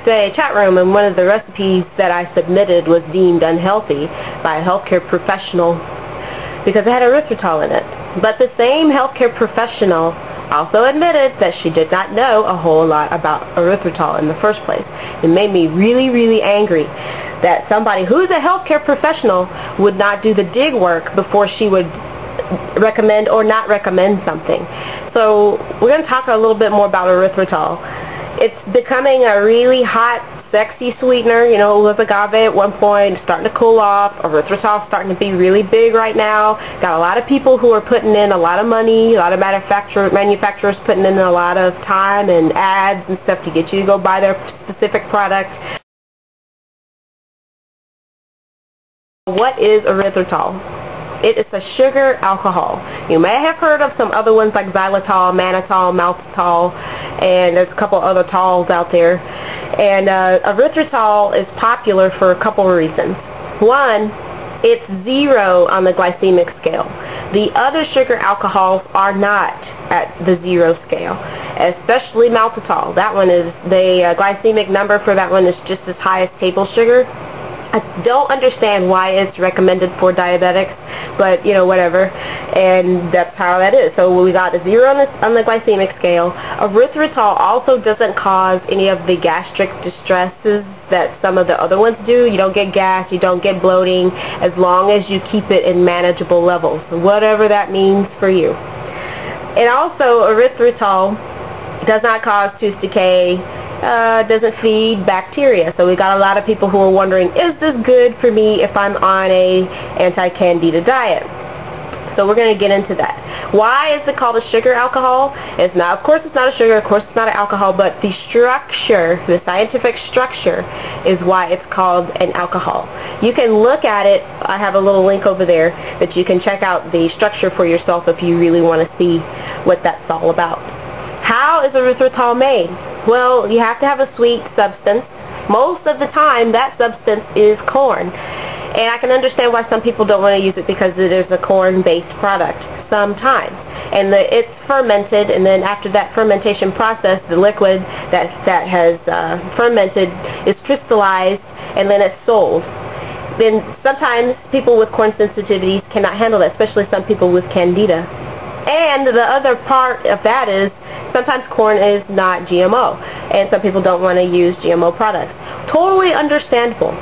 the chat room, and one of the recipes that I submitted was deemed unhealthy by a healthcare professional because it had erythritol in it. But the same healthcare professional also admitted that she did not know a whole lot about erythritol in the first place. It made me really, really angry that somebody who's a healthcare professional would not do the dig work before she would recommend or not recommend something. So we're going to talk a little bit more about erythritol. It's becoming a really hot, sexy sweetener. You know, it was agave at one point, starting to cool off. Erythritol starting to be really big right now. Got a lot of people who are putting in a lot of money, a lot of manufacturers putting in a lot of time and ads and stuff to get you to go buy their specific product. What is erythritol? It is a sugar alcohol. You may have heard of some other ones like xylitol, mannitol, maltitol, and there's a couple other tols out there. And erythritol is popular for a couple of reasons. One, it's 0 on the glycemic scale. The other sugar alcohols are not at the 0 scale, especially maltitol. That one is, the glycemic number for that one is just as high as table sugar. I don't understand why it's recommended for diabetics, but, you know, whatever. And that's how that is. So we got a 0 on the glycemic scale. Erythritol also doesn't cause any of the gastric distresses that some of the other ones do. You don't get gas, you don't get bloating, as long as you keep it in manageable levels, whatever that means for you. And also, erythritol does not cause tooth decay, doesn't feed bacteria. So we got a lot of people who are wondering, is this good for me if I'm on a anti-candida diet? So we're going to get into that. Why is it called a sugar alcohol? It's not, of course it's not a sugar, of course it's not an alcohol, but the structure, the scientific structure is why it's called an alcohol. You can look at it. I have a little link over there that you can check out the structure for yourself if you really want to see what that's all about. How is erythritol made? Well, you have to have a sweet substance. Most of the time, that substance is corn. And I can understand why some people don't want to use it because it is a corn-based product sometimes. And it's fermented, and then after that fermentation process, the liquid that has fermented is crystallized, and then it's sold. Then sometimes people with corn sensitivities cannot handle that, especially some people with candida. And the other part of that is sometimes corn is not GMO, and some people don't want to use GMO products. Totally understandable.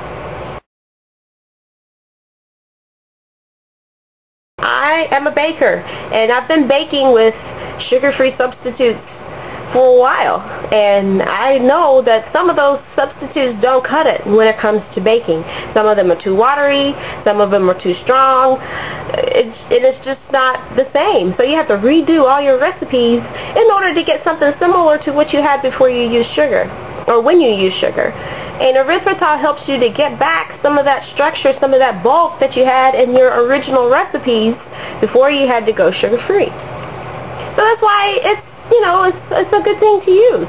I am a baker, and I've been baking with sugar-free substitutes for a while, and I know that some of those substitutes don't cut it when it comes to baking. Some of them are too watery, some of them are too strong, it's just not the same. So you have to redo all your recipes in order to get something similar to what you had before you used sugar, or when you use sugar. And erythritol helps you to get back some of that structure, some of that bulk that you had in your original recipes before you had to go sugar-free. So that's why it's, you know, it's a good thing to use.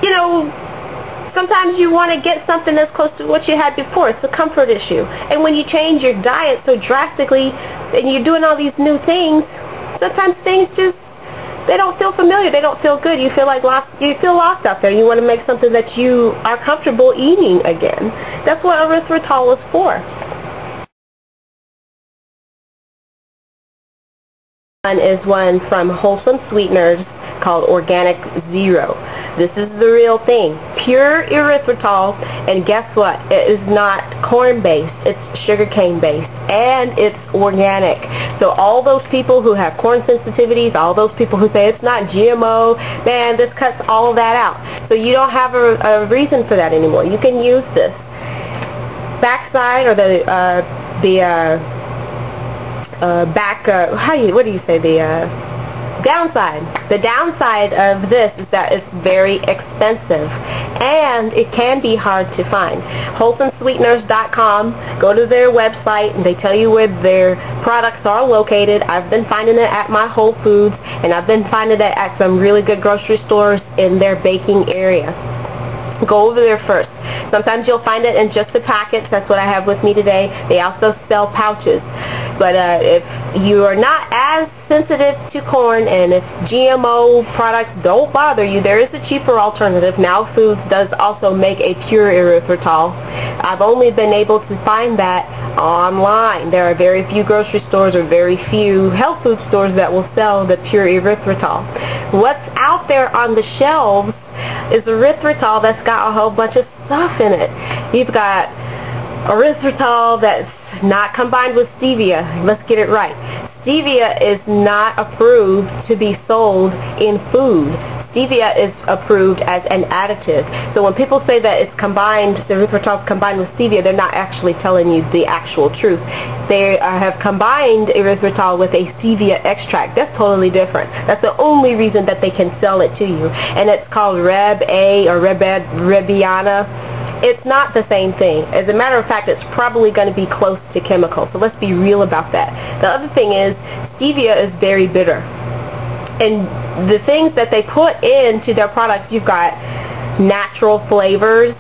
You know, sometimes you want to get something that's close to what you had before. It's a comfort issue. And when you change your diet so drastically and you're doing all these new things, sometimes things just, they don't feel familiar. They don't feel good. You feel like you feel lost out there. You want to make something that you are comfortable eating again. That's what erythritol is for. One is one from Wholesome Sweeteners called Organic Zero. This is the real thing. Pure erythritol, and guess what? It is not corn-based. It's sugarcane-based, and it's organic. So all those people who have corn sensitivities, all those people who say it's not GMO, man, this cuts all of that out. So you don't have a reason for that anymore. You can use this. Backside, or what do you say, the downside. The downside of this is that it's very expensive, and it can be hard to find. WholesomeSweeteners.com, go to their website, and they tell you where their products are located. I've been finding it at my Whole Foods, and I've been finding it at some really good grocery stores in their baking area. Go over there first. Sometimes you'll find it in just a package. That's what I have with me today. They also sell pouches. But if you are not as sensitive to corn, and if GMO products don't bother you, there is a cheaper alternative. Now Foods does also make a pure erythritol. I've only been able to find that online. There are very few grocery stores or very few health food stores that will sell the pure erythritol. What's out there on the shelves is erythritol that's got a whole bunch of stuff in it. You've got erythritol that's not combined with stevia. Let's get it right. Stevia is not approved to be sold in food. Stevia is approved as an additive. So when people say that it's combined, the erythritol is combined with stevia, they're not actually telling you the actual truth. They have combined erythritol with a stevia extract. That's totally different. That's the only reason that they can sell it to you. And it's called Reb-A or Rebiana. It's not the same thing. As a matter of fact, it's probably going to be close to chemical. So let's be real about that. The other thing is, stevia is very bitter. And the things that they put into their products, you've got natural flavors.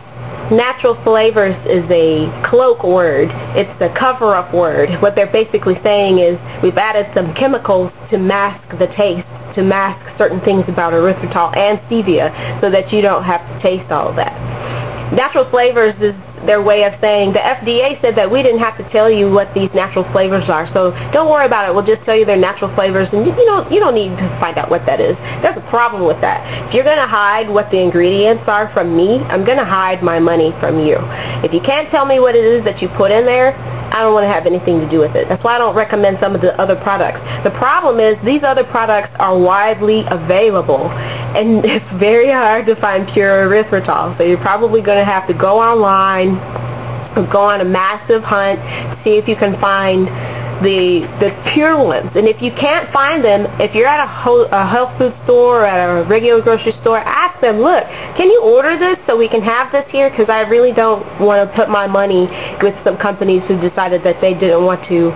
Natural flavors is a cloak word. It's the cover-up word. What they're basically saying is we've added some chemicals to mask the taste, to mask certain things about erythritol and stevia so that you don't have to taste all of that. Natural flavors is their way of saying the FDA said that we didn't have to tell you what these natural flavors are, so don't worry about it. We'll just tell you they're natural flavors, and you don't need to find out what that is. There's a problem with that. If you're going to hide what the ingredients are from me, I'm going to hide my money from you. If you can't tell me what it is that you put in there, I don't want to have anything to do with it. That's why I don't recommend some of the other products. The problem is these other products are widely available, and it's very hard to find pure erythritol. So you're probably going to have to go online, go on a massive hunt, see if you can find the pure ones. And if you can't find them, if you're at a health food store or at a regular grocery store, ask them, look, can you order this so we can have this here? Because I really don't want to put my money with some companies who decided that they didn't want to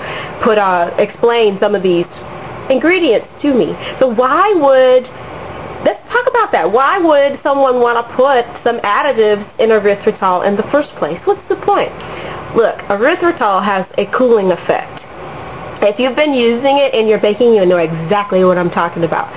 explain some of these ingredients to me. So let's talk about that. Why would someone want to put some additives in erythritol in the first place? What's the point? Look, erythritol has a cooling effect. If you've been using it in your baking, you know exactly what I'm talking about.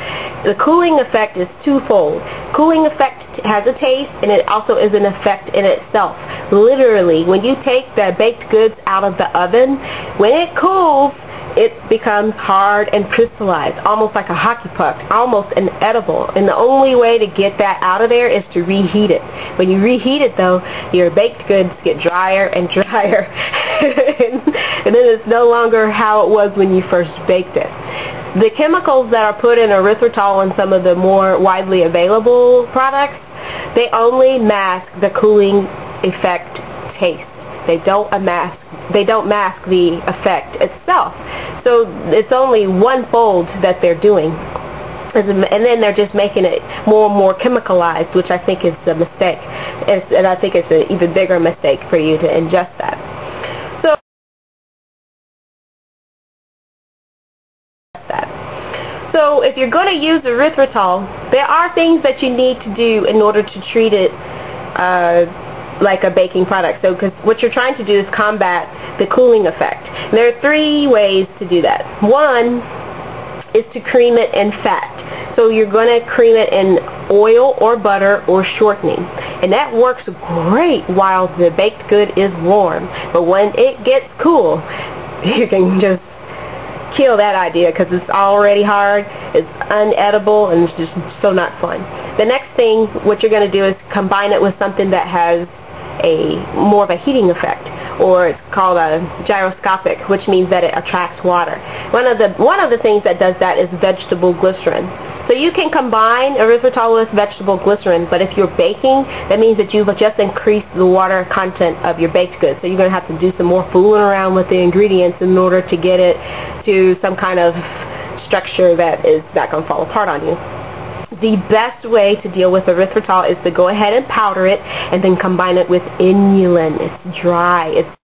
The cooling effect is twofold. Cooling effect has a taste, and it also is an effect in itself. Literally, when you take the baked goods out of the oven, when it cools, it becomes hard and crystallized, almost like a hockey puck, almost inedible. And the only way to get that out of there is to reheat it. When you reheat it, though, your baked goods get drier and drier. And then it's no longer how it was when you first baked it. The chemicals that are put in erythritol and some of the more widely available products, they only mask the cooling effect taste. They don't mask the effect itself. So it's only one-fold that they're doing. And then they're just making it more and more chemicalized, which I think is a mistake. And I think it's an even bigger mistake for you to ingest that. So if you're going to use erythritol, there are things that you need to do in order to treat it like a baking product. So because what you're trying to do is combat the cooling effect. And there are three ways to do that. One is to cream it in fat. So you're going to cream it in oil or butter or shortening. And that works great while the baked good is warm. But when it gets cool, you can just kill that idea because it's already hard, it's unedible, and it's just so not fun. The next thing, what you're going to do is combine it with something that has more of a heating effect, or it's called a gyroscopic, which means that it attracts water. One of the things that does that is vegetable glycerin. So you can combine erythritol with vegetable glycerin, but if you're baking, that means that you've just increased the water content of your baked goods. So you're going to have to do some more fooling around with the ingredients in order to get it to some kind of structure that is not going to fall apart on you. The best way to deal with erythritol is to go ahead and powder it and then combine it with inulin. It's dry. It's